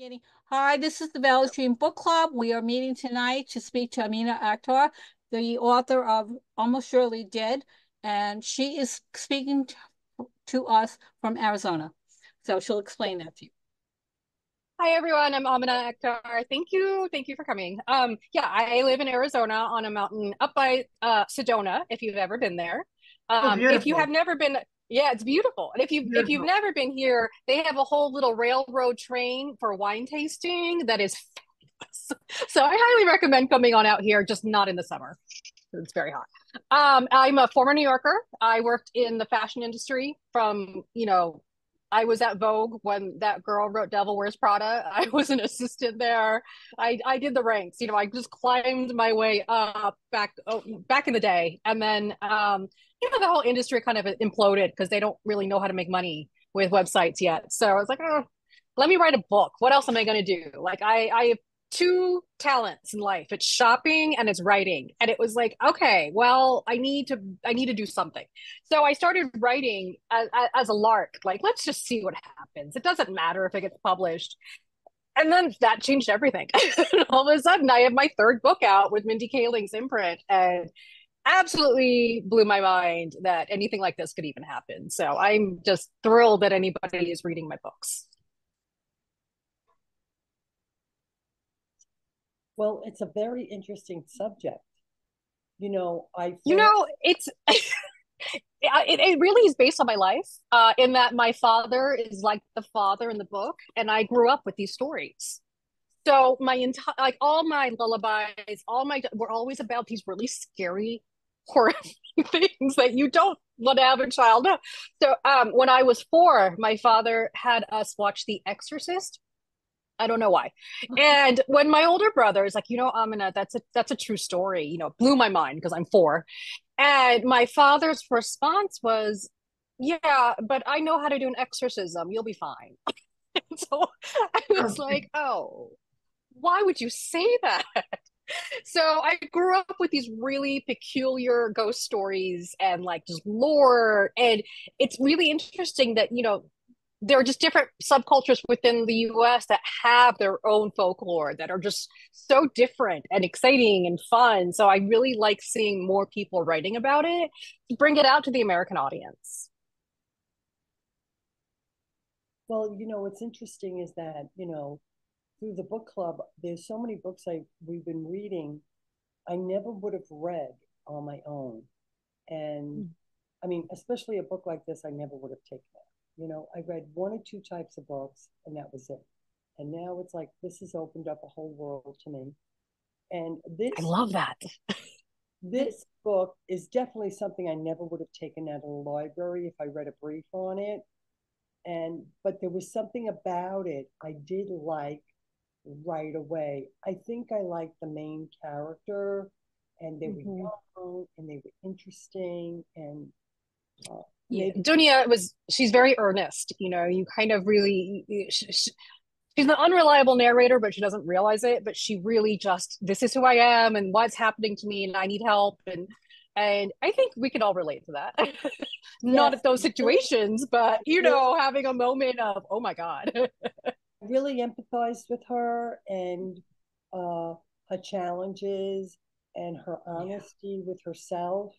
Beginning. Hi, this is the Valley Stream Book Club. We are meeting tonight to speak to Amina Akhtar, the author of Almost Surely Dead, and she is speaking to us from Arizona. So she'll explain that to you. Hi everyone, I'm Amina Akhtar. Thank you for coming. Yeah, I live in Arizona on a mountain up by Sedona, if you've ever been there. Oh, If you have beautiful. never been, yeah, it's beautiful. And if you've Beautiful. never been here, they have a whole little railroad train for wine tasting that is fabulous. So I highly recommend coming on out here, just not in the summer. It's very hot. I'm a former New Yorker. I worked in the fashion industry from, I was at Vogue when that girl wrote Devil Wears Prada. I was an assistant there. I did the ranks. I just climbed my way up back in the day. And then the whole industry kind of imploded because they don't really know how to make money with websites yet. So I was like, oh, let me write a book. What else am I going to do? Like I have two talents in life. It's shopping and it's writing. And it was like, okay, well, I need to do something. So I started writing as a lark, like, let's just see what happens. It doesn't matter if it gets published. And then that changed everything. All of a sudden, I have my third book out with Mindy Kaling's imprint, and absolutely blew my mind that anything like this could even happen. So I'm just thrilled that anybody is reading my books. Well, it's a very interesting subject. I You thought, know, it's it really is based on my life, in that my father is like the father in the book, and I grew up with these stories. So my entire, like, all my lullabies, all my were always about these really scary, horrific things that you don't want to have a child know. So when I was 4, my father had us watch The Exorcist. I don't know why. And when my older brother is like, Amina, that's a true story, blew my mind because I'm 4. And my father's response was, yeah, but I know how to do an exorcism. You'll be fine. So I was like, oh, why would you say that? So I grew up with these really peculiar ghost stories and like just lore. And it's really interesting that, there are just different subcultures within the US that have their own folklore that are just so different and exciting and fun. So I really like seeing more people writing about it to bring it out to the American audience. well, what's interesting is that, through the book club, there's so many books we've been reading I never would have read on my own. And I mean, especially a book like this, I never would have taken it. I read one or two types of books and that was it. And now it's like this has opened up a whole world to me. And I this love that. this book is definitely something I never would have taken out of the library if I read a brief on it. And but there was something about it I did like right away. I think I liked the main character, and they were Mhm. young and they were interesting, and Yeah, maybe Dunia she's very earnest. You kind of really, she's an unreliable narrator, but she doesn't realize it. But she really just, this is who I am and what's happening to me, and I need help. And I think we can all relate to that. Not yes, at those situations, but I really, having a moment of, oh my God. really empathized with her and uh, her challenges and her Yeah. honesty with herself.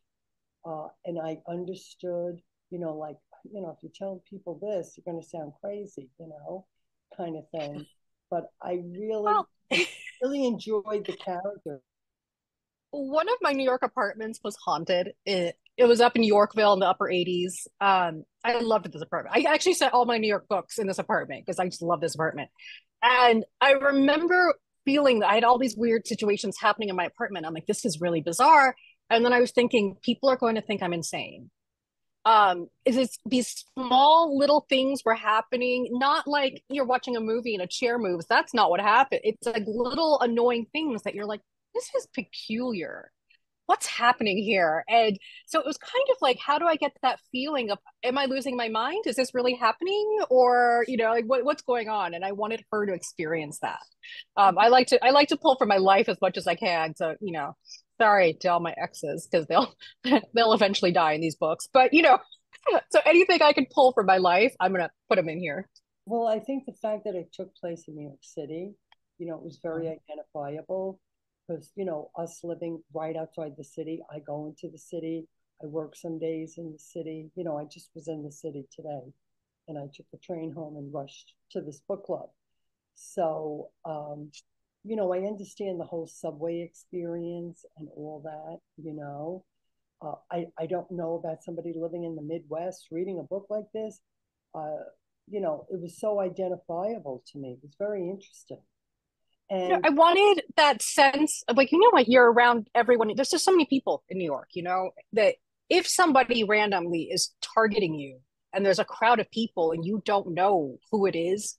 And I understood, like, if you're telling people this, you're going to sound crazy, kind of thing. But I really, Well, really enjoyed the character. one of my New York apartments was haunted. It was up in Yorkville in the upper 80s. I loved this apartment. I actually set all my New York books in this apartment because I just love this apartment. And I remember feeling that I had all these weird situations happening in my apartment. I'm like, this is really bizarre. And then I was thinking, people are going to think I'm insane. Is it these small little things were happening, not like you're watching a movie and a chair moves. That's not what happened. It's like little annoying things that you're like, this is peculiar. What's happening here? And so it was kind of like, how do I get that feeling of, am I losing my mind? Is this really happening? Or, like what's going on? And I wanted her to experience that. I like to pull from my life as much as I can. So, sorry to all my exes because they'll eventually die in these books. But so anything I can pull from my life, I'm gonna put them in here. Well, I think the fact that it took place in New York City, it was very identifiable because, us living right outside the city, I go into the city, I work some days in the city. I just was in the city today and I took the train home and rushed to this book club. So, I understand the whole subway experience and all that. I don't know about somebody living in the Midwest reading a book like this. Uh, it was so identifiable to me. It was very interesting. And I wanted that sense of like, what you're around everyone. There's just so many people in New York, that if somebody randomly is targeting you and there's a crowd of people and you don't know who it is,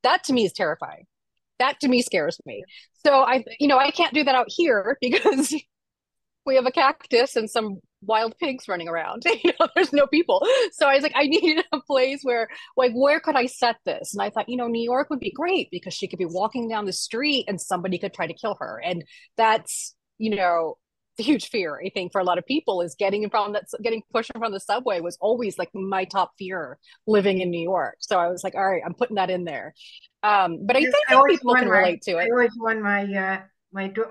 that to me is terrifying. That to me scares me. So I can't do that out here because we have a cactus and some wild pigs running around. There's no people. So I was like, I needed a place where, like, where could I set this? And I thought, New York would be great because she could be walking down the street and somebody could try to kill her. And that's, the huge fear, I think, for a lot of people is getting pushed in front of the subway was always like my top fear living in New York. So I was like, all right, I'm putting that in there. But I think people can relate to it. I always want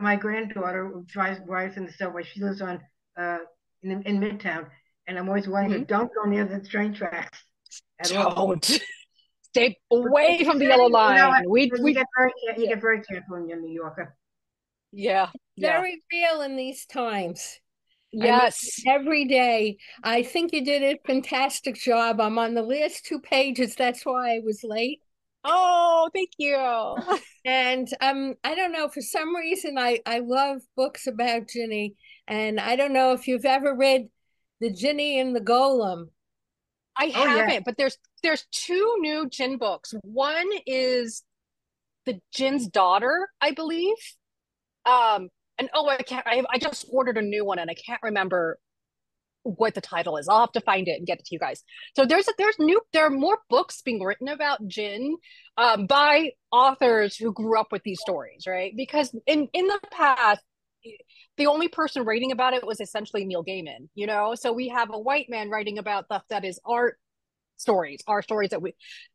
my granddaughter who drives in the subway. She lives on in Midtown, and I'm always warning her, don't go near the train tracks at all. Don't. Stay away from the yellow line. You get very careful when you're a New Yorker. Yeah. Very real in these times. Yes. I mean, every day. I think you did a fantastic job. I'm on the last 2 pages. That's why I was late. Oh, thank you. And I don't know, for some reason I love books about Ginny. And I don't know if you've ever read The Ginny and the Golem. I haven't, but there's 2 new Djinn books. One is the Djinn's Daughter, I believe. And I just ordered a new one and I can't remember what the title is. I'll have to find it and get it to you guys. So there are more books being written about Djinn by authors who grew up with these stories, right? Because in the past, the only person writing about it was essentially Neil Gaiman, So we have a white man writing about stuff that is our stories that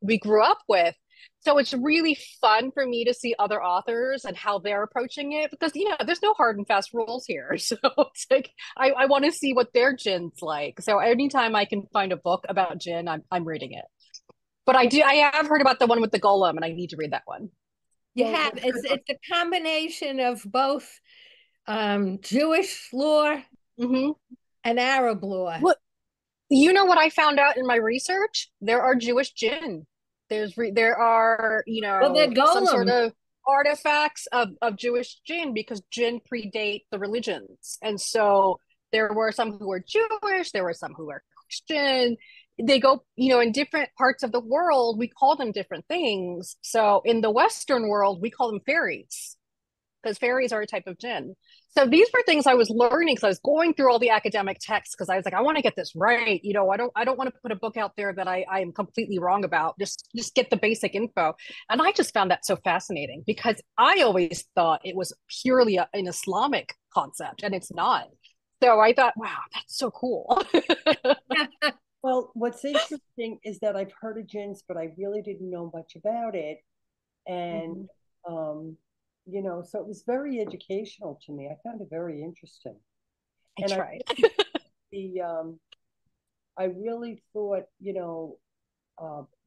we grew up with. So it's really fun for me to see other authors and how they're approaching it because there's no hard and fast rules here. So it's like I want to see what their Djinn's like. So anytime I can find a book about Djinn, I'm reading it. But I have heard about the one with the golem, and I need to read that one. It's a combination of both Jewish lore and Arab lore. What what I found out in my research? There are Jewish Djinn. There are some sort of artifacts of Jewish Djinn because Djinn predate the religions, and so there were some who were Jewish, there were some who were Christian. They go, in different parts of the world, we call them different things. So in the Western world, we call them fairies because fairies are a type of Djinn. So these were things I was learning because I was going through all the academic texts because I was like, I want to get this right. I don't want to put a book out there that I am completely wrong about. Just get the basic info. And I just found that so fascinating because I always thought it was purely an Islamic concept, and it's not. So I thought, wow, that's so cool. Well, what's interesting is that I've heard of Djinns, but I really didn't know much about it. And so it was very educational to me. I found it very interesting. I tried. I really thought,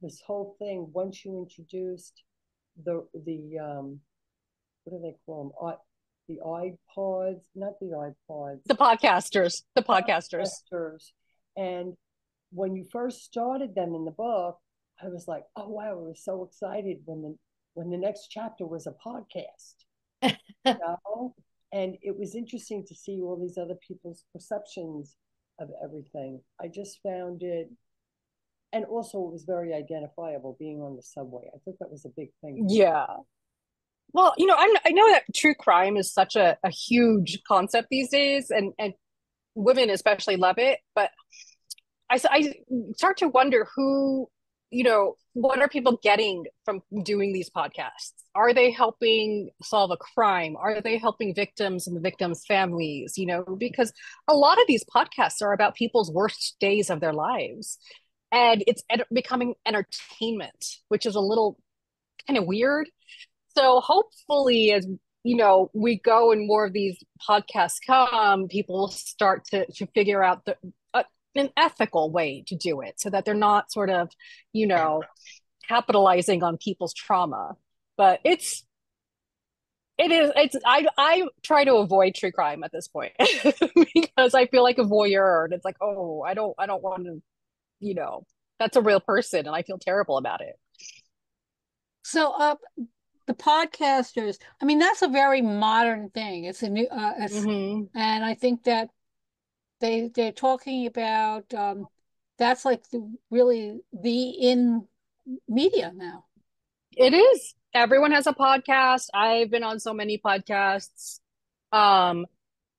this whole thing, once you introduced the what do they call them? The iPods, not the iPods. The podcasters. And when you first started them in the book, I was like, oh wow, I was so excited when the next chapter was a podcast. And it was interesting to see all these other people's perceptions of everything. I just found it, and also it was very identifiable being on the subway. I thought that was a big thing. Yeah. Well, I know that true crime is such a huge concept these days, and women especially love it. But I start to wonder who, what are people getting from doing these podcasts? Are they helping solve a crime? Are they helping victims and the victims' families? Because a lot of these podcasts are about people's worst days of their lives. and it's becoming entertainment, which is a little kind of weird. So hopefully, as you know, we go and more of these podcasts come, people will start to figure out an ethical way to do it, so that they're not sort of, you know, capitalizing on people's trauma. But I try to avoid true crime at this point because I feel like a voyeur, and it's like, oh, I don't want to, you know, that's a real person, and I feel terrible about it. So, the podcasters, I mean, that's a very modern thing. It's a new, Mm-hmm. and I think that they're talking about that's like really the in media now. It is. Everyone has a podcast. I've been on so many podcasts. Um,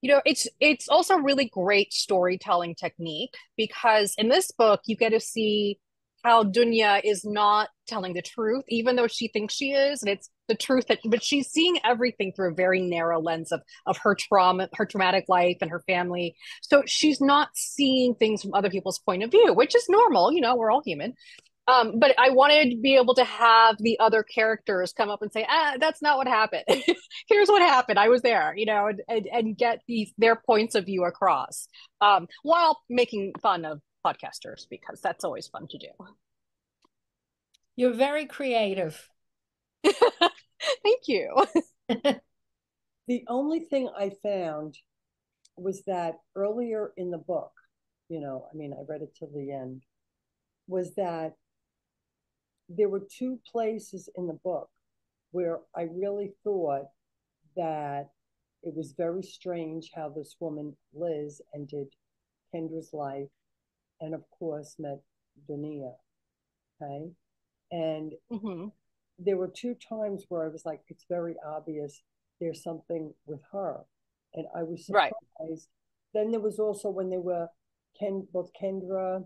you know, it's also really great storytelling technique because in this book you get to see how Dunya is not telling the truth, even though she thinks she is, and it's the truth that, but she's seeing everything through a very narrow lens of her trauma, her traumatic life, and her family. So she's not seeing things from other people's point of view, which is normal. You know, we're all human. But I wanted to be able to have the other characters come up and say, that's not what happened. Here's what happened. I was there, you know, and get their points of view across, while making fun of podcasters, because that's always fun to do. You're very creative. Thank you. The only thing I found was that earlier in the book, you know, I mean, I read it till the end, was that there were two places in the book where I really thought that it was very strange how this woman, Liz, ended Kendra's life and, of course, met Dunya. Okay. And Mm-hmm. there were two times where I was like, it's very obvious there's something with her. And I was surprised. Right. Then there was also when they were, both Kendra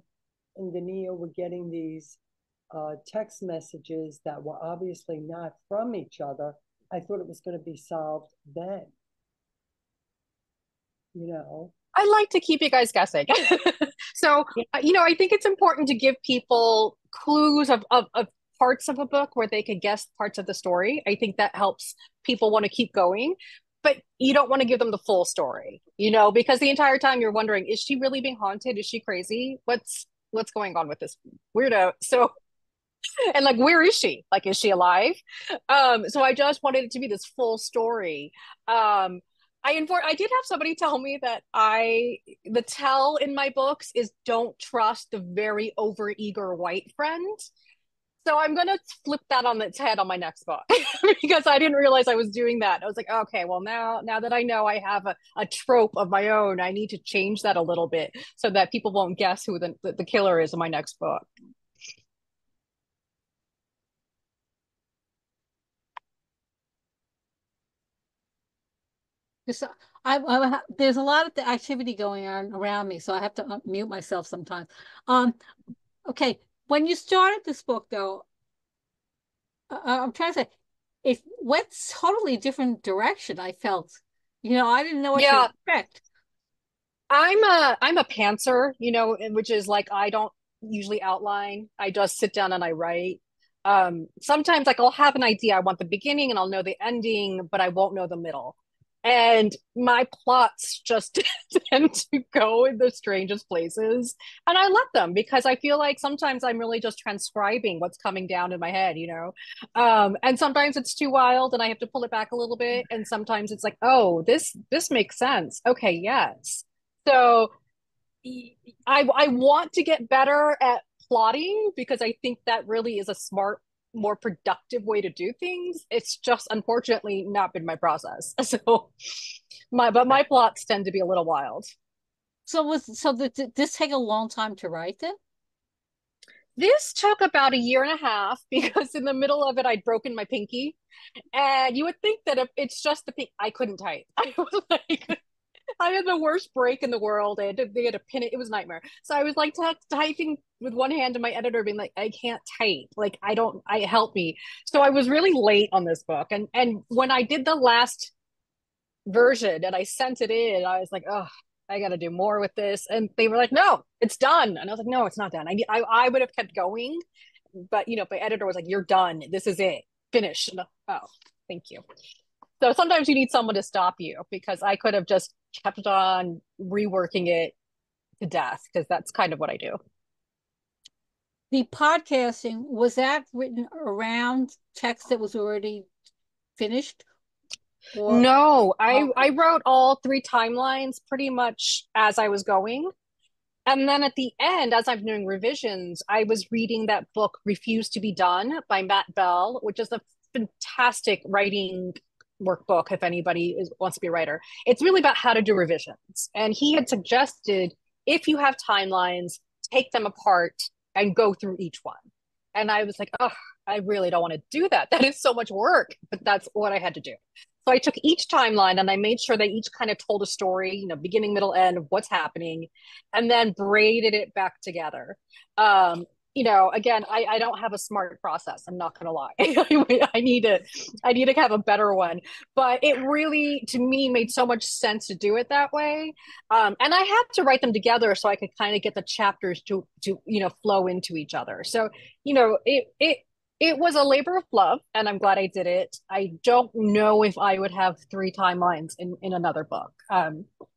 and Dunya were getting these text messages that were obviously not from each other. I thought it was going to be solved then. You know, I like to keep you guys guessing. So, you know, I think it's important to give people clues of parts of a book where they could guess parts of the story. I think that helps people want to keep going, but you don't want to give them the full story, you know, because the entire time you're wondering, is she really being haunted? Is she crazy? What's going on with this weirdo? So, and like, where is she? Like, is she alive? So I just wanted it to be this full story. I did have somebody tell me that the tell in my books is don't trust the very overeager white friend. So I'm gonna flip that on its head on my next book because I didn't realize I was doing that. I was like, okay, well now that I know I have a trope of my own, I need to change that a little bit so that people won't guess who the killer is in my next book. Just, there's a lot of the activity going on around me, so I have to mute myself sometimes. Okay, when you started this book, though, I'm trying to say it went totally different direction. I felt, you know, I didn't know what to expect. I'm a pantser, you know, which is like I don't usually outline. I just sit down and I write. Sometimes like I'll have an idea. I want the beginning and I'll know the ending, but I won't know the middle. And my plots just tend to go in the strangest places. And I let them because I feel like sometimes I'm really just transcribing what's coming down in my head, you know? And sometimes it's too wild and I have to pull it back a little bit. And sometimes it's like, oh, this makes sense. Okay, yes. So I want to get better at plotting because I think that really is a smart, more productive way to do things. It's just unfortunately not been my process. So my plots tend to be a little wild. So did this take a long time to write then? This took about a year and a half because in the middle of it I'd broken my pinky, and you would think that if it's just the pink, I couldn't type. I was like, I had the worst break in the world. They had to pin it. It was a nightmare. So I was like typing with one hand and my editor being like, I can't type. Like, help me. So I was really late on this book. And when I did the last version and I sent it in, I was like, oh, I got to do more with this. And they were like, no, it's done. And I was like, no, it's not done. I would have kept going, but my editor was like, you're done. This is it. Finish. Oh, thank you. So sometimes you need someone to stop you, because I could have just kept on reworking it to death, because that's kind of what I do. The podcasting, was that written around text that was already finished? Or No, I wrote all 3 timelines pretty much as I was going. And then at the end, as I'm doing revisions, I was reading that book, Refused to Be Done by Matt Bell, which is a fantastic writing workbook if anybody wants to be a writer. It's really about how to do revisions. And he had suggested, if you have timelines, take them apart and go through each one. And I was like, oh, I really don't want to do that. That is so much work, but that's what I had to do. So I took each timeline and I made sure they each kind of told a story, beginning, middle, end of what's happening, and then braided it back together. Again, I don't have a smart process. I'm not gonna lie. I need to have a better one. But it really, to me, made so much sense to do it that way. And I had to write them together so I could kind of get the chapters to flow into each other. So it was a labor of love, and I'm glad I did it. I don't know if I would have 3 timelines in another book.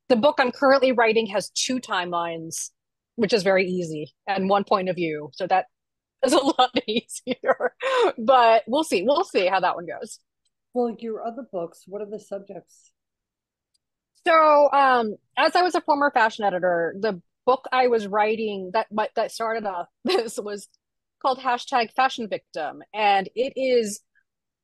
The book I'm currently writing has 2 timelines, which is very easy, and 1 point of view. So that is a lot easier. But we'll see. We'll see how that one goes. Well, your other books, what are the subjects? So, as I was a former fashion editor, the book I was writing that started off this was called #Fashion Victim. And it is,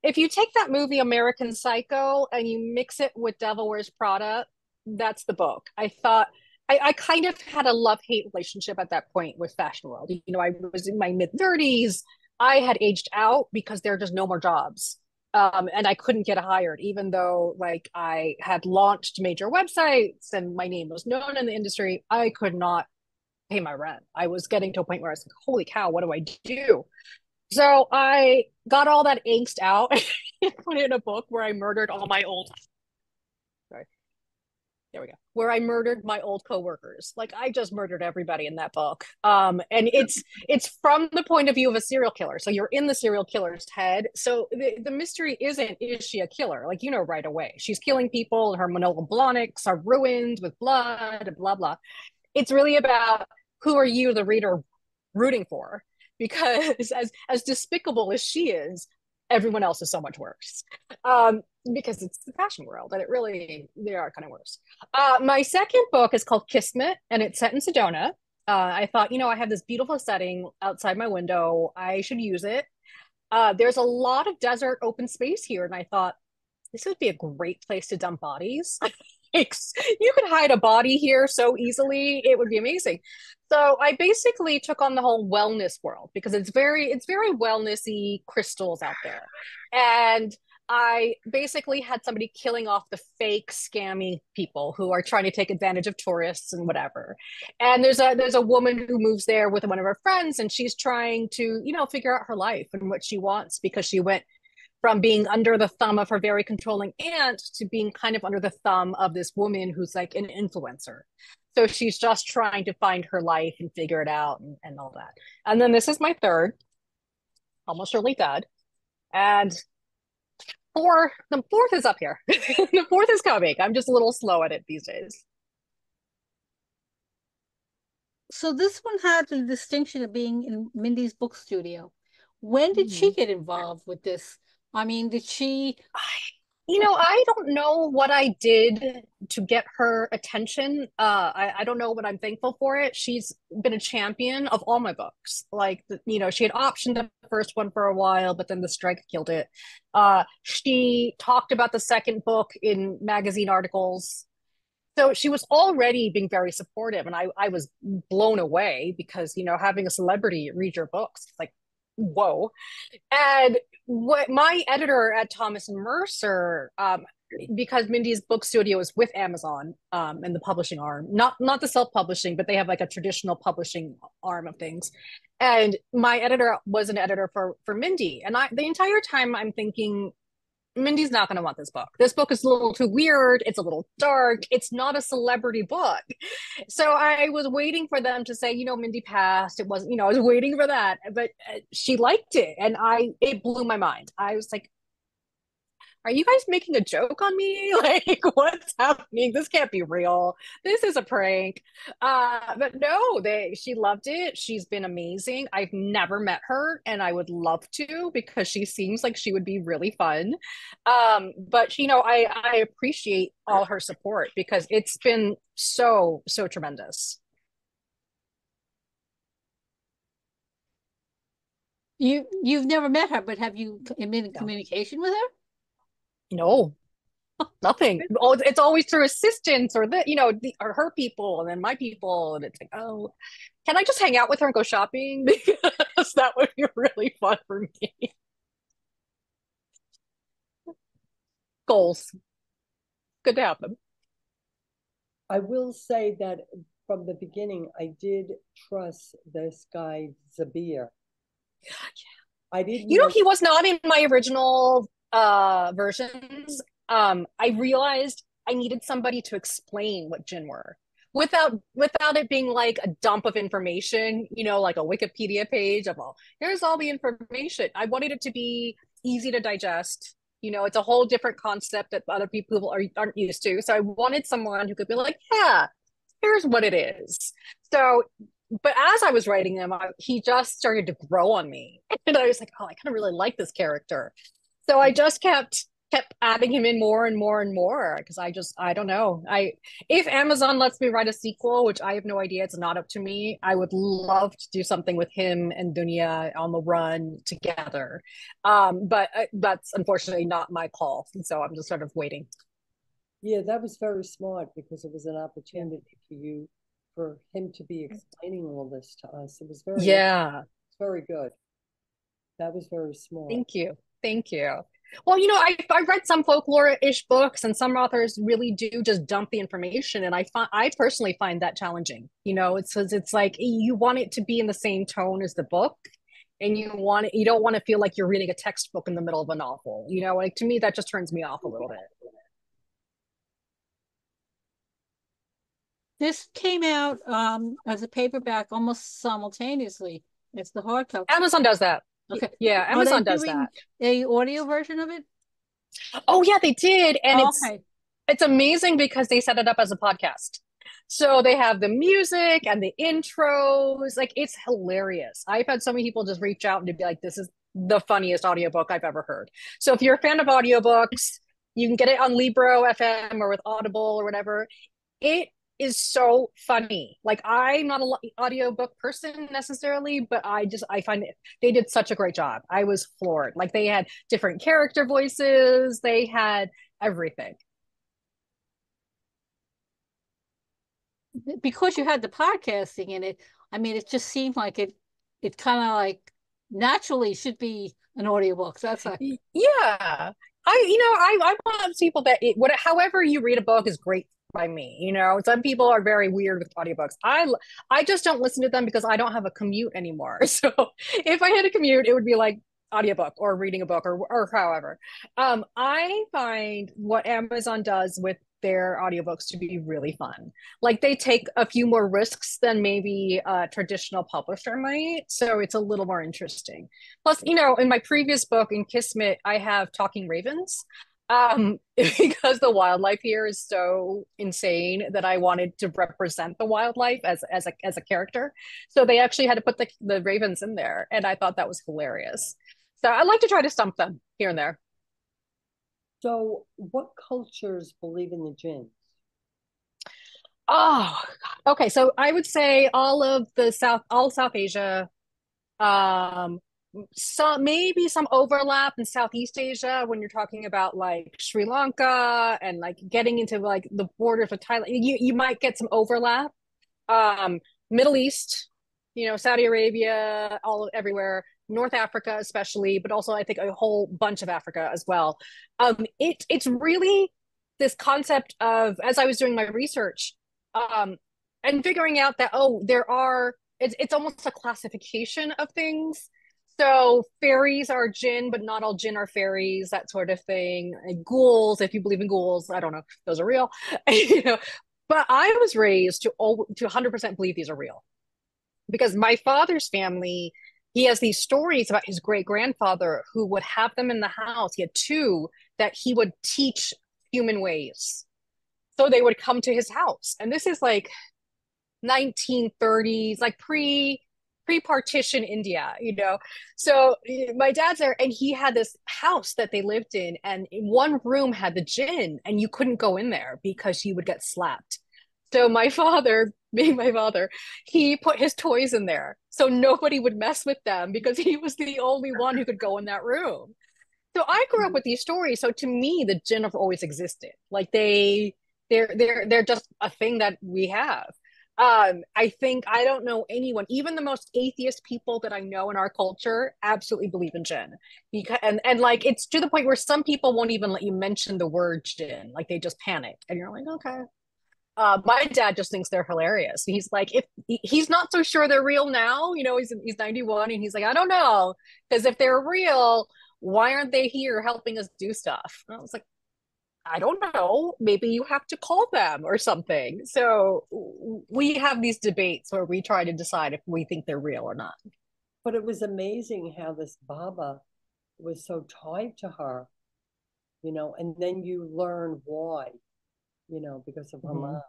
if you take that movie American Psycho and you mix it with Devil Wears Prada, that's the book. I thought I kind of had a love-hate relationship at that point with fashion world. I was in my mid-30s. I had aged out because there are just no more jobs. And I couldn't get hired, even though I had launched major websites and my name was known in the industry. I could not pay my rent. I was getting to a point where I was like, holy cow, what do I do? So I got all that angst out and put it in a book where I murdered all my old, sorry, there we go, where I murdered my old coworkers. I just murdered everybody in that book. And it's from the point of view of a serial killer. So you're in the serial killer's head. So the mystery isn't, is she a killer? Right away. She's killing people. Her Manolo Blahniks are ruined with blood and blah, blah. It's really about, who are you, the reader, rooting for? Because as despicable as she is, everyone else is so much worse. Because it's the fashion world, and they are kind of worse. My second book is called Kismet, and it's set in Sedona. I thought, I have this beautiful setting outside my window. I should use it. There's a lot of desert open space here, and I thought, this would be a great place to dump bodies. You could hide a body here so easily. It would be amazing. So I basically took on the whole wellness world, because it's very wellnessy crystals out there. And I basically had somebody killing off the fake scammy people who are trying to take advantage of tourists and whatever. And there's a woman who moves there with one of her friends, and she's trying to, figure out her life and what she wants, because she went from being under the thumb of her very controlling aunt to being kind of under the thumb of this woman who's like an influencer. So she's just trying to find her life and figure it out and all that. And then this is my third, Almost Surely Dead. And the fourth is up here. The fourth is coming. I'm just a little slow at it these days. So this one had the distinction of being in Mindy's book studio. When did she get involved with this? I mean, did she? I don't know what I did to get her attention. I don't know, but I'm thankful for it. She's been a champion of all my books. She had optioned the first one for a while, but then the strike killed it. She talked about the second book in magazine articles. So she was already being very supportive, and I was blown away because, having a celebrity read your books, it's like, whoa. And what my editor at Thomas and Mercer, because Mindy's book studio is with Amazon and the publishing arm, not the self-publishing, but they have a traditional publishing arm of things. And my editor was an editor for Mindy. And the entire time I'm thinking, Mindy's not going to want this book. This book is a little too weird. It's a little dark. It's not a celebrity book. So I was waiting for them to say, Mindy passed. It wasn't, I was waiting for that. But she liked it. And it blew my mind. I was like, are you guys making a joke on me? Like, what's happening? This can't be real. This is a prank. But no, she loved it. She's been amazing. I've never met her, and I would love to because she seems like she would be really fun. But I appreciate all her support because it's been so tremendous. You've never met her, but have you been in communication with her? No, nothing. It's always through assistants or or her people and then my people. And it's like, oh, can I just hang out with her and go shopping? Because that would be really fun for me. Goals. Good to have them. I will say that from the beginning, I did trust this guy, Zabir. Yeah. I didn't he was not in my original versions. I realized I needed somebody to explain what Jinn were without it being like a dump of information, like a Wikipedia page of here's all the information. I wanted it to be easy to digest. It's a whole different concept that other people aren't used to. So I wanted someone who could be like, yeah, here's what it is. So, but as I was writing them, he just started to grow on me. And I was like, oh, I kind of really like this character. So I just kept adding him in more and more and more because I don't know. If Amazon lets me write a sequel, which I have no idea, it's not up to me, I would love to do something with him and Dunya on the run together. But that's unfortunately not my call. And so I'm just sort of waiting. Yeah, that was very smart because it was an opportunity for him to be explaining all this to us. It was very good. That was very smart. Thank you. Well, I read some folklore-ish books, and some authors really do just dump the information, and I personally find that challenging. It's like you want it to be in the same tone as the book, and you don't want to feel like you're reading a textbook in the middle of a novel. Like to me, that just turns me off a little bit. This came out as a paperback almost simultaneously. It's the hardcover. Amazon does that. Okay. Yeah, Amazon does that. A audio version of it? Oh yeah, they did. And it's amazing because they set it up as a podcast. So they have the music and the intros. Like it's hilarious. I've had so many people just reach out and be like, this is the funniest audiobook I've ever heard. So if you're a fan of audiobooks, you can get it on Libro FM or with Audible or whatever. It is so funny. Like I'm not an audiobook person necessarily, but I find they did such a great job. I was floored. Like they had different character voices, they had everything. Because you had the podcasting in it, I mean, it just seemed like it kind of like naturally should be an audiobook. So that's like, yeah. I want people that however you read a book is great by me. Some people are very weird with audiobooks. I just don't listen to them because I don't have a commute anymore. So if I had a commute, it would be like audiobook or reading a book or however. I find what Amazon does with their audiobooks to be really fun. Like they take a few more risks than maybe a traditional publisher might. So it's a little more interesting. Plus, in my previous book in Kismet, I have talking ravens. Because the wildlife here is so insane that I wanted to represent the wildlife as a character. So they actually had to put the ravens in there. And I thought that was hilarious. So I like to try to stump them here and there. So what cultures believe in the jinns? Oh, okay. So I would say all South Asia, maybe some overlap in Southeast Asia when you're talking about like Sri Lanka and like getting into like the borders of Thailand. You might get some overlap. Middle East, Saudi Arabia, everywhere. North Africa especially, but also I think a whole bunch of Africa as well. It's really this concept of, as I was doing my research, and figuring out that, it's almost a classification of things. So fairies are jinn, but not all jinn are fairies, that sort of thing. And ghouls, if you believe in ghouls, I don't know if those are real. You know, but I was raised to 100% believe these are real because my father's family, he has these stories about his great grandfather who would have them in the house. He had two that he would teach human ways. So they would come to his house. And this is like 1930s, like pre-partition India, you know. So my dad's there and he had this house that they lived in, and in one room had the jinn, and you couldn't go in there because you would get slapped. So my father, being my father, he put his toys in there so nobody would mess with them because he was the only one who could go in that room. So I grew up with these stories. So to me, the jinn have always existed. Like they're just a thing that we have. I think I don't know anyone, even the most atheist people that I know in our culture, absolutely believe in jinn. Because and like it's to the point where some people won't even let you mention the word jinn, like they just panic, and you're like, okay. My dad just thinks they're hilarious. He's like, if he's not so sure they're real now, you know, he's 91, and he's like, I don't know, because if they're real, why aren't they here helping us do stuff? And I was like, I don't know. Maybe you have to call them or something. So we have these debates where we try to decide if we think they're real or not. But it was amazing how this Baba was so tied to her, you know, and then you learn why, you know, because of her mom.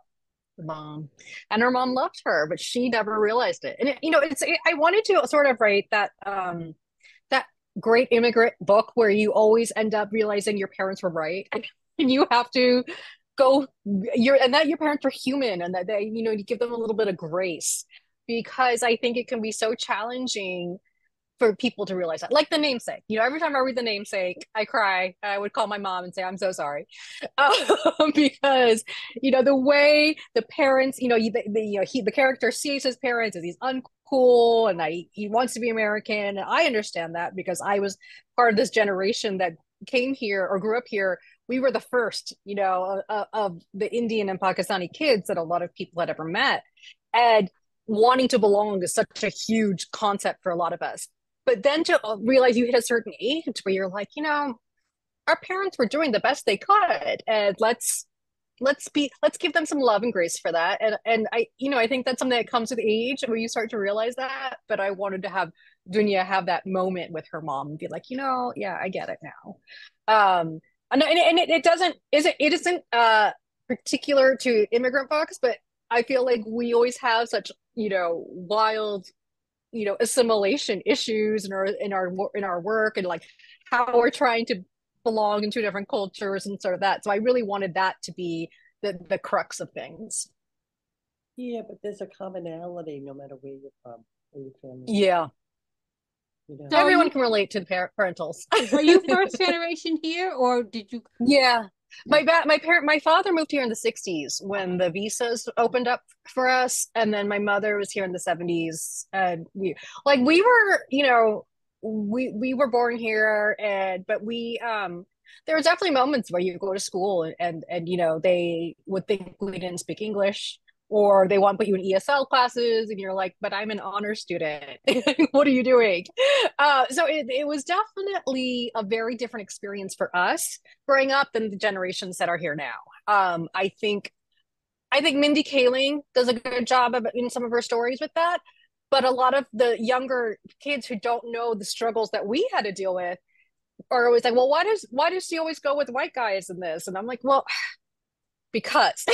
Mom, and her mom loved her, but she never realized it. And you know, I wanted to sort of write that that great immigrant book where you always end up realizing your parents were right, and you have to go and that your parents are human, and that they, you know, you give them a little bit of grace, because I think it can be so challenging for people to realize that. Like The Namesake, you know, every time I read The Namesake, I cry. I would call my mom and say, I'm so sorry. Because, you know, the way the parents, you know, the character sees his parents as he's uncool, and he wants to be American. And I understand that because I was part of this generation that came here or grew up here. We were the first, you know, of the Indian and Pakistani kids that a lot of people had ever met. And wanting to belong is such a huge concept for a lot of us. But then to realize you hit a certain age where you're like, you know, our parents were doing the best they could, and let's give them some love and grace for that. And I, you know, I think that's something that comes with age where you start to realize that. But I wanted to have Dunya have that moment with her mom and be like, you know, yeah, I get it now. And it isn't particular to immigrant books, but I feel like we always have such, you know, wild, you know, assimilation issues in our work, and like how we're trying to belong into different cultures and sort of that. So I really wanted that to be the crux of things. Yeah, but there's a commonality no matter where you're from, where your family. Yeah. You know? So everyone can relate to the parentals. Are you first generation here, or did you? Yeah. My father moved here in the 60s when the visas opened up for us, and then my mother was here in the 70s, and we were, you know, we were born here, and but we there were definitely moments where you go to school and you know, they would think we didn't speak English, or they want to put you in ESL classes, and you're like, but I'm an honor student. What are you doing? So it was definitely a very different experience for us growing up than the generations that are here now. I think Mindy Kaling does a good job in some of her stories with that, but a lot of the younger kids who don't know the struggles that we had to deal with are always like, well, why does she always go with white guys in this? And I'm like, well, because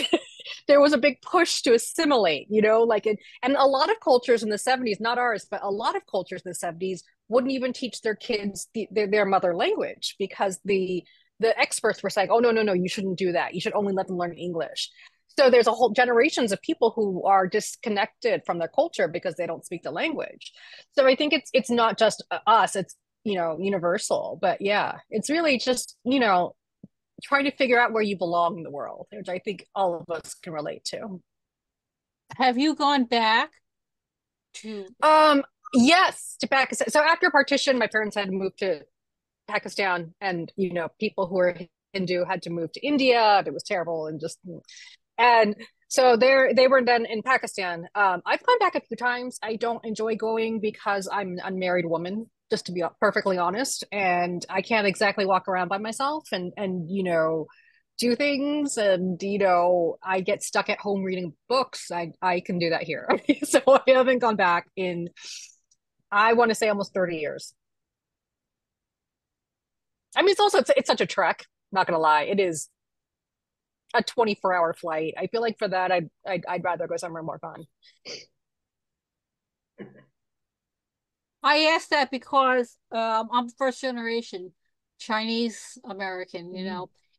there was a big push to assimilate, you know, like and a lot of cultures in the 70s, not ours, but a lot of cultures in the 70s wouldn't even teach their kids their mother language, because the experts were saying, oh, no, you shouldn't do that. You should only let them learn English. So there's a whole generations of people who are disconnected from their culture because they don't speak the language. So I think it's not just us, it's, you know, universal. But yeah, it's really just, you know, trying to figure out where you belong in the world, which I think all of us can relate to. Have you gone back to? Yes, to Pakistan. So after partition, my parents had to move to Pakistan, and you know, people who were Hindu had to move to India. It was terrible, and so they were then in Pakistan. I've gone back a few times. I don't enjoy going because I'm an unmarried woman, just to be perfectly honest. And I can't exactly walk around by myself and do things. And I get stuck at home reading books. I can do that here. So I haven't gone back in, I want to say, almost 30 years. I mean, it's such a trek. Not gonna lie, it is a 24-hour flight. I feel like for that, I'd rather go somewhere more fun. I asked that because I'm first generation Chinese American,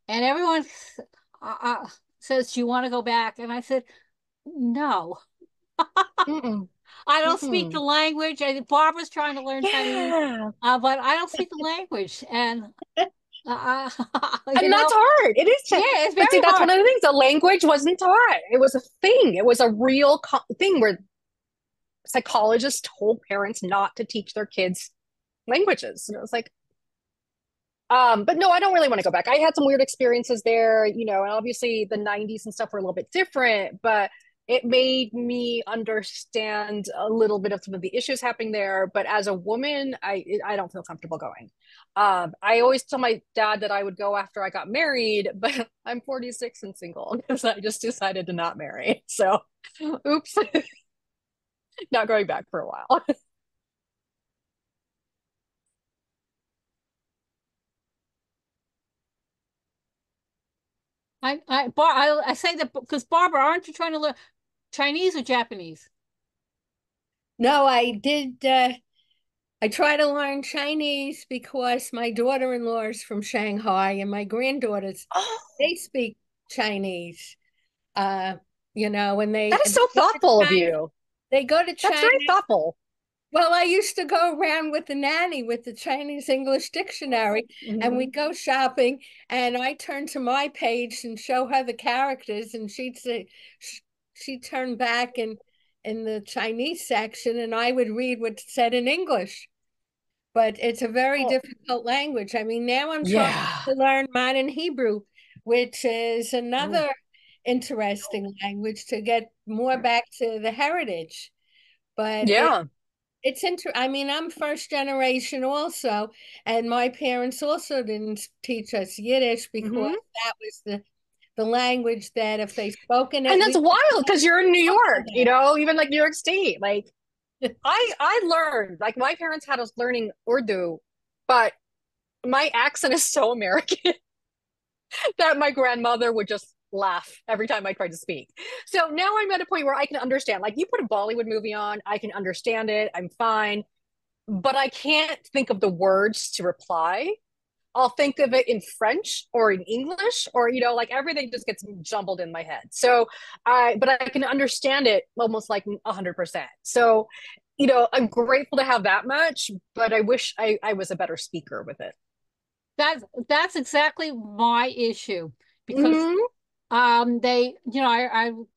and everyone says, "Do you want to go back?" And I said, "No." I don't speak the language. Barbara's trying to learn Chinese, but I don't speak the language, and and that's hard. It is. Yeah, it's very but see, that's hard. one of the things. The language wasn't taught. It was a thing. It was a real thing where psychologists told parents not to teach their kids languages. And it was like, but no, I don't really want to go back. I had some weird experiences there, and obviously the 90s and stuff were a little bit different, but it made me understand a little bit of some of the issues happening there. But as a woman, I don't feel comfortable going. I always tell my dad that I would go after I got married, but I'm 46 and single because I just decided to not marry. So, oops, not going back for a while. I say that because Barbara, aren't you trying to learn Chinese or Japanese? No, I did. I try to learn Chinese because my daughter-in-law is from Shanghai and my granddaughters, they speak Chinese. And that is so thoughtful of you. They go to China. That's very thoughtful. Well, I used to go around with the nanny with the Chinese English dictionary, and we'd go shopping, and I turn to my page and show her the characters, and she'd say, she'd turn back in the Chinese section, and I would read what said in English. But it's a very difficult language. I mean, now I'm trying to learn modern Hebrew, which is another interesting language to get more back to the heritage. But it's I mean, I'm first generation also, and my parents also didn't teach us Yiddish because that was the language that if they spoken it, and that's wild because you're in New York, even like New York State. Like I learned, like my parents had us learning Urdu, but my accent is so American that my grandmother would just laugh every time I tried to speak. So now I'm at a point where I can understand. Like you put a Bollywood movie on, I can understand it. I'm fine. But I can't think of the words to reply. I'll think of it in French or in English or, like everything just gets jumbled in my head. So but I can understand it almost like 100%. So, I'm grateful to have that much, but I wish I was a better speaker with it. That's exactly my issue because I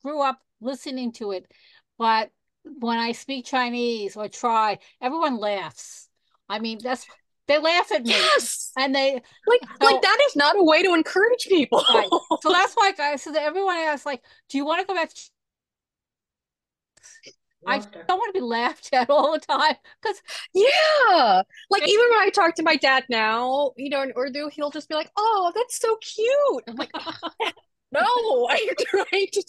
grew up listening to it, but when I speak Chinese or try, everyone laughs. I mean, they laugh at me. Yes. And they like that is not a way to encourage people. Right. So that's why I said that everyone asks, like, do you want to go back to I don't want to be laughed at all the time because like even when I talk to my dad now, in Urdu, he'll just be like, "Oh, that's so cute." I'm like, "No, I'm trying to."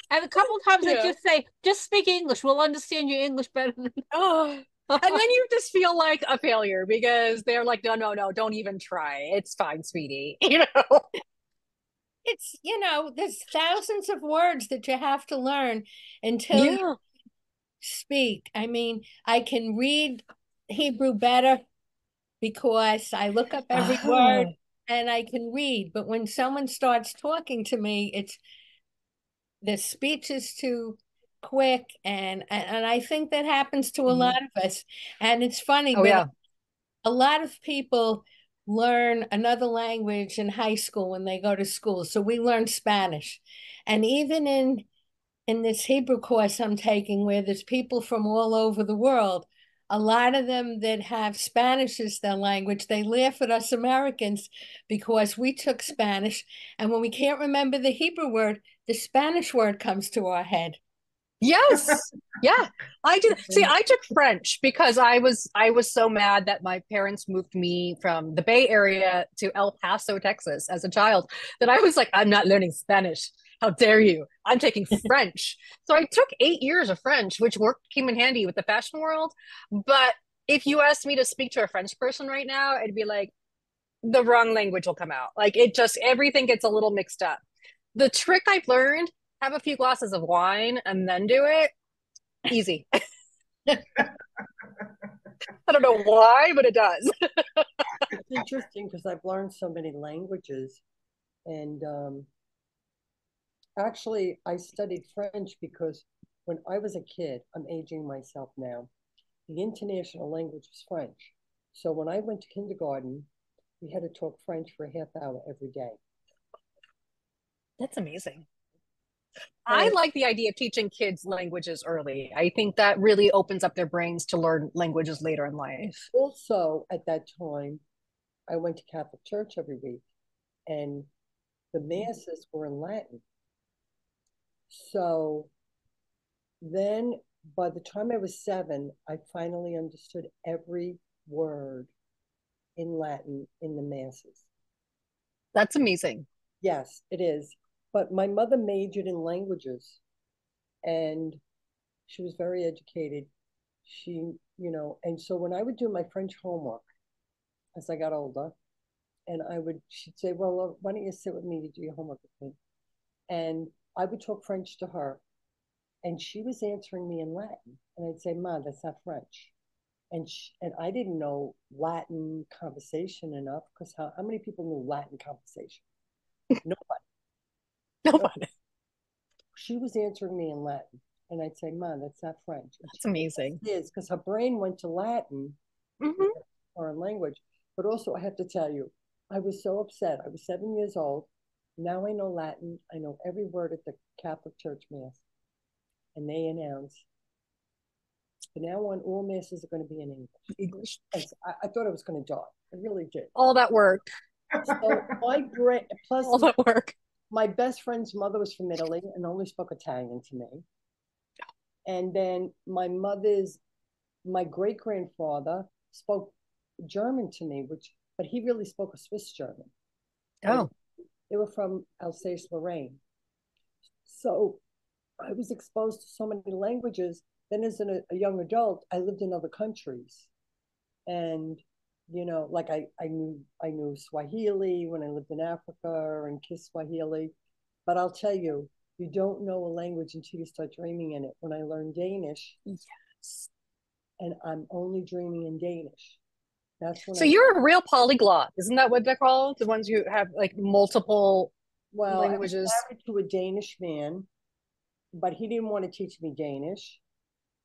And a couple of times I just say, "Just speak English. We'll understand your English better than." And then you just feel like a failure because they're like, "No, don't even try. It's fine, sweetie." It's, there's thousands of words that you have to learn until you speak. I mean, I can read Hebrew better because I look up every word and I can read. But when someone starts talking to me, the speech is too quick. And I think that happens to a lot of us. And it's funny, but a lot of people learn another language in high school when they go to school. So we learn Spanish. And even in this Hebrew course I'm taking, where there's people from all over the world, a lot of them that have Spanish as their language, they laugh at us Americans because we took Spanish. And when we can't remember the Hebrew word, the Spanish word comes to our head. Yes. Yeah. I did. See, I took French because I was so mad that my parents moved me from the Bay Area to El Paso, Texas as a child that I was like, I'm not learning Spanish. How dare you? I'm taking French. So I took 8 years of French, which came in handy with the fashion world. But if you asked me to speak to a French person right now, it'd be like the wrong language will come out. Like it just everything gets a little mixed up. The trick I've learned, have a few glasses of wine and then do it. Easy. I don't know why, but it does. It's interesting because I've learned so many languages, and actually, I studied French because when I was a kid, I'm aging myself now, the international language was French. So when I went to kindergarten, we had to talk French for a half hour every day. That's amazing. I And like the idea of teaching kids languages early. I think that really opens up their brains to learn languages later in life. also at that time, I went to Catholic church every week, and the masses were in Latin. So then by the time I was 7, I finally understood every word in Latin in the masses. That's amazing. Yes, it is. But my mother majored in languages, and she was very educated. She, and so when I would do my French homework as I got older, and she'd say, well, why don't you sit with me to do your homework with me? And I would talk French to her, and she was answering me in Latin. And I'd say, Ma, that's not French. And I didn't know Latin conversation enough because how many people knew Latin conversation? Nobody. Nobody. She was answering me in Latin, and I'd say, "Mom, that's not French." And That's amazing. it is because her brain went to Latin, Mm-hmm. foreign language. But also, I have to tell you, I was so upset. I was 7 years old. Now I know Latin. I know every word at the Catholic Church Mass, and they announce, from now on, all masses are going to be in English. English. I thought I was going to die. I really did. All that work. So my brain, plus All that work. my best friend's mother was from Italy and only spoke Italian to me. And then my great grandfather spoke German to me, but he really spoke a Swiss German. Oh, They were from Alsace Lorraine. So I was exposed to so many languages. Then, as a young adult, I lived in other countries. And, like I knew Swahili when I lived in Africa and Kiswahili. But I'll tell you, you don't know a language until you start dreaming in it. When I learned Danish, yes. and I'm only dreaming in Danish. That's when So you're a real polyglot. Isn't that what they're called? The ones who have like multiple I was languages. married to a Danish man, but he didn't want to teach me Danish.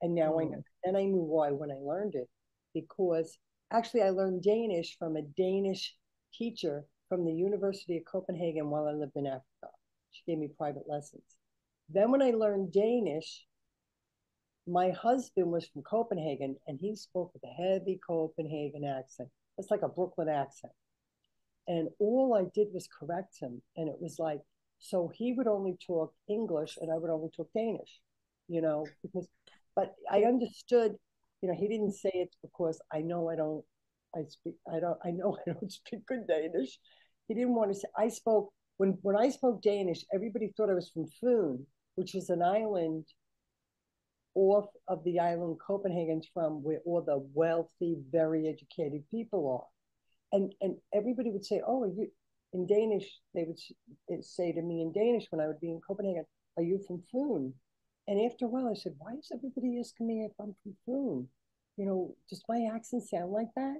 And now I know. And I knew why when I learned it, because actually I learned Danish from a Danish teacher from the University of Copenhagen while I lived in Africa. She gave me private lessons. Then when I learned Danish, my husband was from Copenhagen and he spoke with a heavy Copenhagen accent. It's like a Brooklyn accent. And all I did was correct him. And it was like, so he would only talk English and I would only talk Danish, but I understood, he didn't say it because I know I don't, I know I don't speak good Danish. He didn't want to say, when I spoke Danish, everybody thought I was from Fyn, which is an island off of the island Copenhagen's from, where all the wealthy, very educated people are. And everybody would say, "Oh, are you in Danish?" They would say to me in Danish when I would be in Copenhagen, "Are you from Fyn?" And after a while, I said, "Why is everybody asking me if I'm from Fyn? Does my accent sound like that?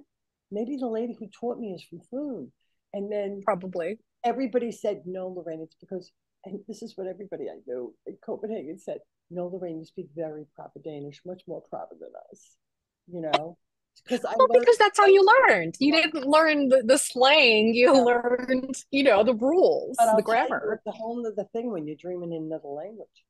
Maybe the lady who taught me is from Fyn." And then Probably. everybody said, "No, Lorraine, it's because," and this is what everybody I knew in Copenhagen said, "No, Lorraine, you speak very proper Danish, much more proper than us." Because because that's how you learned. You didn't learn the slang. You learned, the rules, but I'll the tell you, grammar. it's a whole other thing when you're dreaming in another language.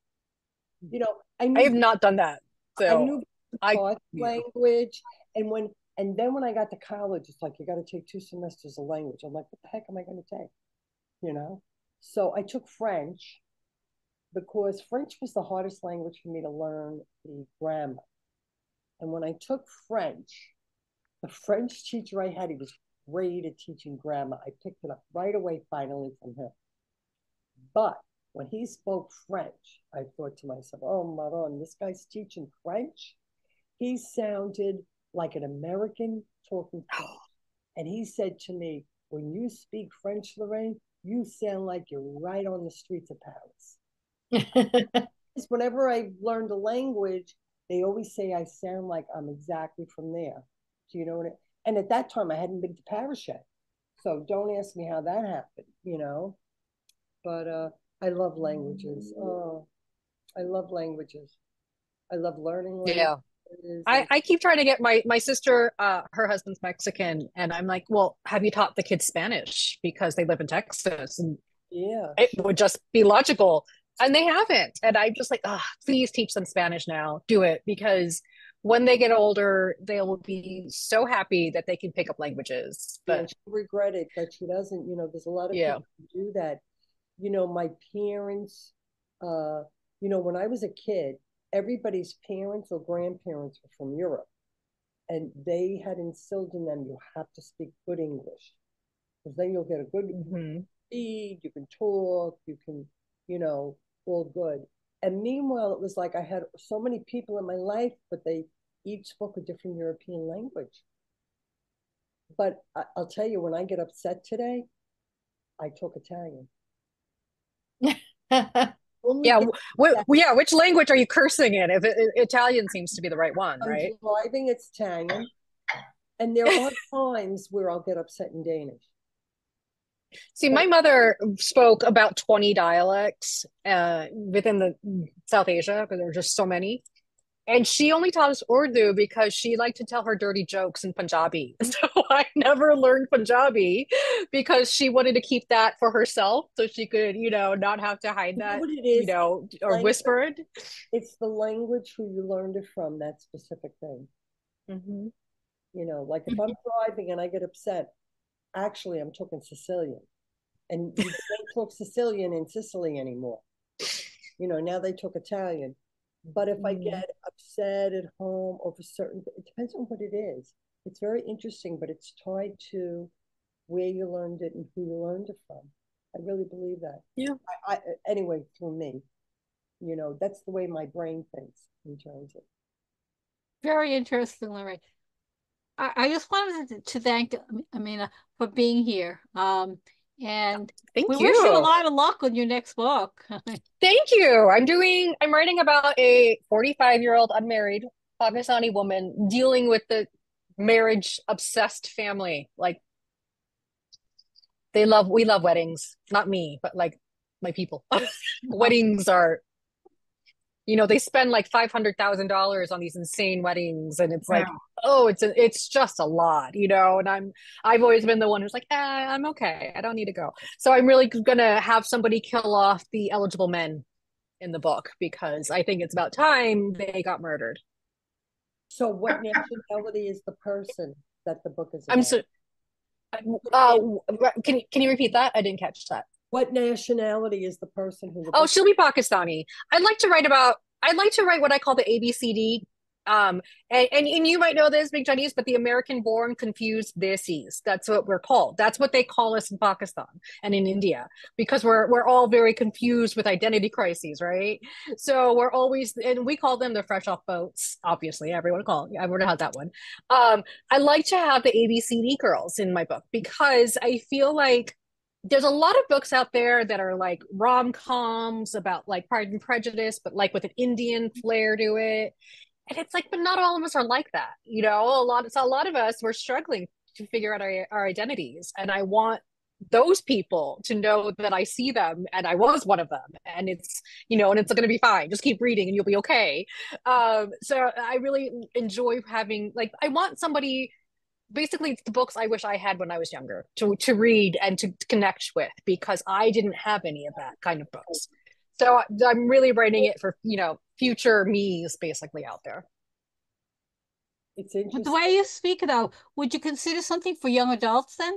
I have not done that. So I knew I language, and then when I got to college, it's like you got to take 2 semesters of language. I'm like, what the heck am I going to take? So I took French, because French was the hardest language for me to learn the grammar. And when I took French, the French teacher I had, he was great at teaching grammar. I picked it up right away finally from him. But when he spoke French, I thought to myself, oh, Maron, this guy's teaching French. He sounded like an American talking French. And he said to me, when you speak French, Lorraine, you sound like you're right on the streets of Paris. Whenever I learned a language, they always say I sound like I'm exactly from there. Do you know what and at that time, I hadn't been to Paris yet. So don't ask me how that happened, you know. But I love languages. Oh, I love languages. I love learning languages. Yeah. I keep trying to get my sister, her husband's Mexican, and I'm like, well, have you taught the kids Spanish? Because they live in Texas, and yeah, it would just be logical. And they haven't. And I'm just like, oh, please teach them Spanish now. Do it, because when they get older, they will be so happy that they can pick up languages. But yeah, she regretted that she doesn't. You know, there's a lot of people who do that. You know, my parents, you know, when I was a kid, everybody's parents or grandparents were from Europe. And they had instilled in them, you have to speak good English. Because then you'll get a good speed, you can talk, you can, you know, all good. And meanwhile, it was like I had so many people in my life, but they each spoke a different European language. But I'll tell you, when I get upset today, I talk Italian. Yeah, which language are you cursing in? If Italian seems to be the right one, right? I'm driving, it's Italian. And there are times where I'll get upset in Danish. See, my mother spoke about 20 dialects within the South Asia, because there were just so many. And she only taught us Urdu because she liked to tell her dirty jokes in Punjabi. So I never learned Punjabi because she wanted to keep that for herself so she could, you know, not have to hide that, you know, or whisper it. It's the language who you learned it from, that specific thing. Mm-hmm. You know, like if I'm driving and I get upset, actually, I'm talking Sicilian. And you don't talk Sicilian in Sicily anymore. You know, now they talk Italian. But if I get upset at home over certain, it depends on what it is. It's very interesting, but it's tied to where you learned it and who you learned it from. I really believe that. Yeah. Anyway, through me, you know, that's the way my brain thinks in terms of. Very interesting, Lorraine. I just wanted to thank Amina for being here. And we wish you a lot of luck on your next book. Thank you. I'm writing about a 45-year-old unmarried Pakistani woman dealing with the marriage obsessed family. Like we love weddings. Not me, but like my people. Weddings are, you know, they spend like $500,000 on these insane weddings, and it's like, oh, it's just a lot, you know. And I've always been the one who's like, I'm okay, I don't need to go. So I'm really gonna have somebody kill off the eligible men in the book, because I think it's about time they got murdered. So what nationality is the person that the book is about? I'm so. Can you repeat that? I didn't catch that. What nationality is the person who? Oh, she'll be Pakistani. I'd like to write what I call the ABCD. And you might know this, Big Chinese, but the American-born confused desis. That's what we're called. That's what they call us in Pakistan and in India, because we're all very confused with identity crises, right? So we're always, and we call them the fresh off boats. Obviously, everyone has that one. I like to have the ABCD girls in my book because I feel like there's a lot of books out there that are like rom-coms about like Pride and Prejudice, but like with an Indian flair to it. And it's like, but not all of us are like that. You know, a lot of us, we're struggling to figure out our identities. And I want those people to know that I see them and I was one of them. And it's, you know, and it's going to be fine. Just keep reading and you'll be okay. So I really enjoy having, like, I want somebody, basically it's the books I wish I had when I was younger to read and to connect with, because I didn't have any of that kind of books. So I'm really writing it for, you know, future me's basically out there. It's interesting. But the way you speak, though, would you consider something for young adults then?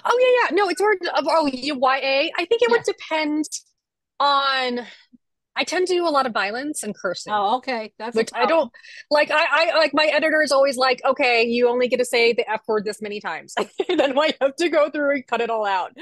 Oh, yeah. No, it's more of YA. I think it would depend On, I tend to do a lot of violence and cursing. Oh, okay. That's a Which I problem. don't like. I like, my editor is always like, okay, you only get to say the F word this many times. Then I have to go through and cut it all out.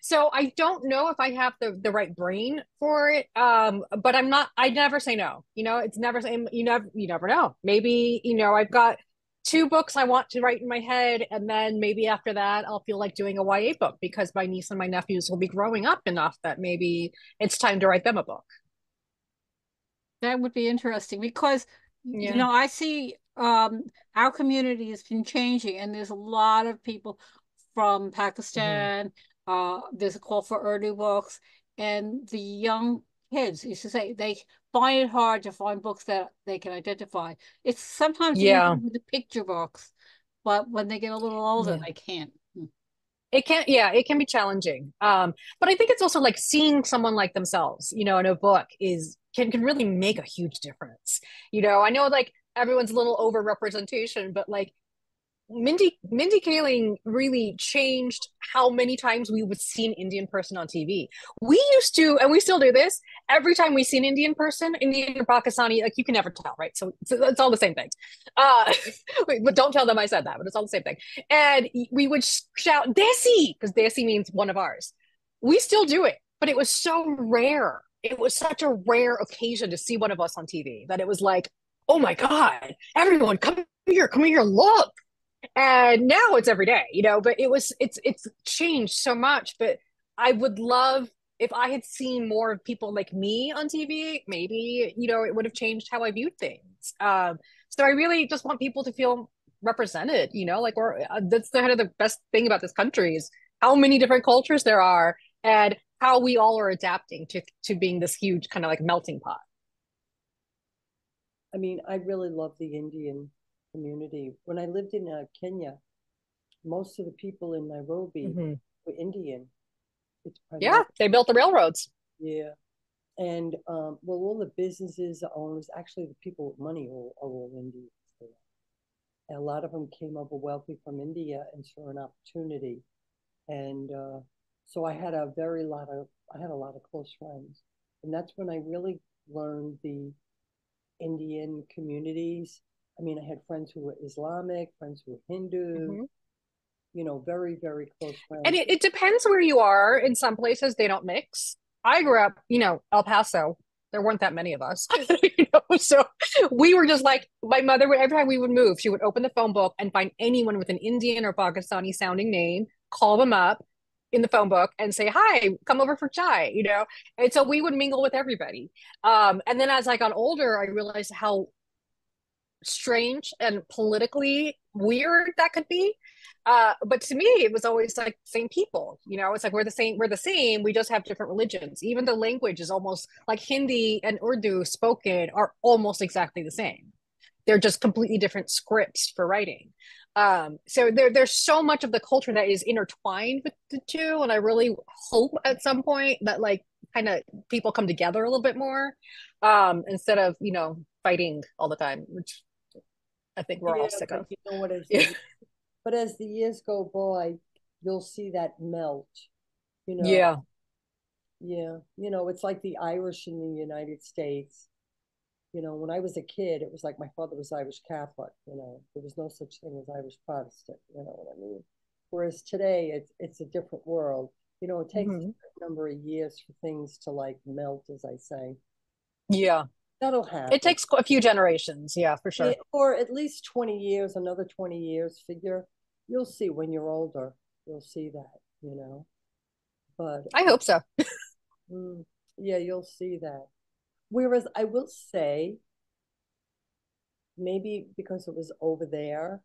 So I don't know if I have the right brain for it. But I never say no. It's never saying, you never know. Maybe, I've got two books I want to write in my head, and then maybe after that I'll feel like doing a YA book because my niece and my nephews will be growing up enough that maybe it's time to write them a book. That would be interesting because, Yeah. I see our community has been changing, and there's a lot of people from Mhm. Pakistan. There's a call for Urdu books, and the young kids used to say they find it hard to find books that they can identify. It's sometimes easy Yeah. with the picture books, but when they get a little older, Yeah. they can't. It can be challenging. But I think it's also like seeing someone like themselves, in a book can really make a huge difference. I know like everyone's a little over representation, but like Mindy Kaling really changed how many times we would see an Indian person on TV. We used to, and we still do this, every time we see an Indian person, Indian or Pakistani, like you can never tell, right? So it's all the same thing. Uh, but don't tell them I said that, but it's all the same thing. And we would shout, Desi, because Desi means one of ours. We still do it, but it was so rare. It was such a rare occasion to see one of us on TV that it was like, oh my God, everyone come here, look. And now it's every day, but it's changed so much. But I would love if I had seen more of people like me on TV, maybe, it would have changed how I viewed things. So I really just want people to feel represented, like that's the kind of the best thing about this country is how many different cultures there are and how we all are adapting to being this huge kind of like melting pot. I mean, I really love the Indian community. When I lived in Kenya, most of the people in Nairobi Mm-hmm. were Indian. It's Yeah, primarily, they built the railroads. yeah. And well, all the businesses, the owners, actually the people with money are all Indians. And a lot of them came over wealthy from India and saw an opportunity. And so I had a lot of close friends. And that's when I really learned the Indian communities. I mean, I had friends who were Islamic, friends who were Hindu, Mm-hmm. very, very close And friends. it depends where you are. In some places, they don't mix. I grew up, El Paso. There weren't that many of us, so we were just like my mother would every time we would move, she would open the phone book and find anyone with an Indian or Pakistani sounding name, call them up in the phone book and say, "Hi, come over for chai." And so we would mingle with everybody. And then as I got older, I realized how strange and politically weird that could be. But to me, it was always like same people. It's like we're the same. We just have different religions. Even the language is almost like Hindi and Urdu spoken are almost exactly the same. They're just completely different scripts for writing. So there's so much of the culture that is intertwined with the two, and I really hope at some point that like kind of people come together a little bit more instead of fighting all the time, which I think we're all Yeah, sick but of. you know what? Yeah. As the years go by, you'll see that melt. You know, Yeah. yeah. It's like the Irish in the United States. When I was a kid, it was like my father was Irish Catholic. There was no such thing as Irish Protestant. You know what I mean? Whereas today, it's a different world. It takes Mhm. a number of years for things to like melt, as I say. Yeah. That'll It happen. takes a few generations. Yeah, for Yeah, sure. or at least 20 years, another 20 years figure. You'll see when you're older. You'll see that. But I hope so. mm, yeah, you'll see that. Whereas I will say, maybe because it was over there,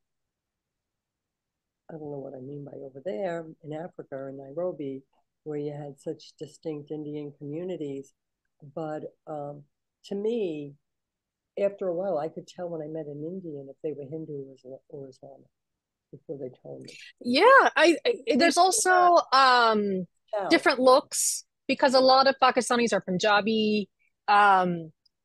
I don't know what I mean by over there in Africa, in Nairobi, where you had such distinct Indian communities. But to me, after a while, I could tell when I met an Indian if they were Hindu or Islamic before they told me. Yeah, They there's also tell. different looks because a lot of Pakistanis are Punjabi.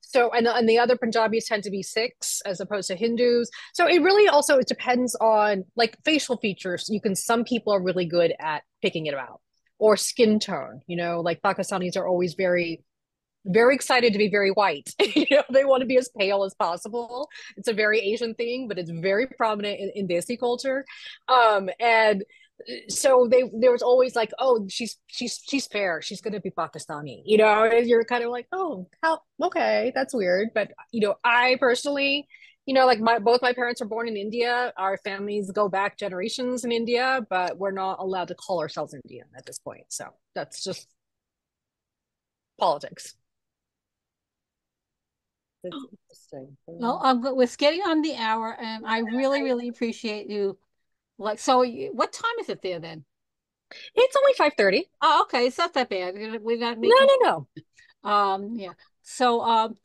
So and the other Punjabis tend to be Sikhs as opposed to Hindus. So it really also it depends on like facial features. Some people are really good at picking it out. or skin tone. You know, like Pakistanis are always very excited to be very white. You know, they want to be as pale as possible. It's a very Asian thing, but it's very prominent in Desi culture. And so there was always like, oh, she's fair. She's gonna be Pakistani. You know, and you're kind of like, oh, how okay, that's weird. But you know, I personally, you know, like both my parents were born in India. Our families go back generations in India, but we're not allowed to call ourselves Indian at this point. So that's just politics. That's interesting. Well, we're getting on the hour, and I really, really appreciate you. Like, so what time is it there then? It's only 5:30. Oh, okay, it's not that bad. We're not No, making. no, no. Yeah. So,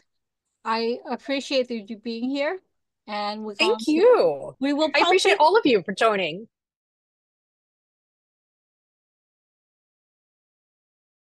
I appreciate you being here, and we're going Thank to. you. We will I post appreciate it. all of you for joining.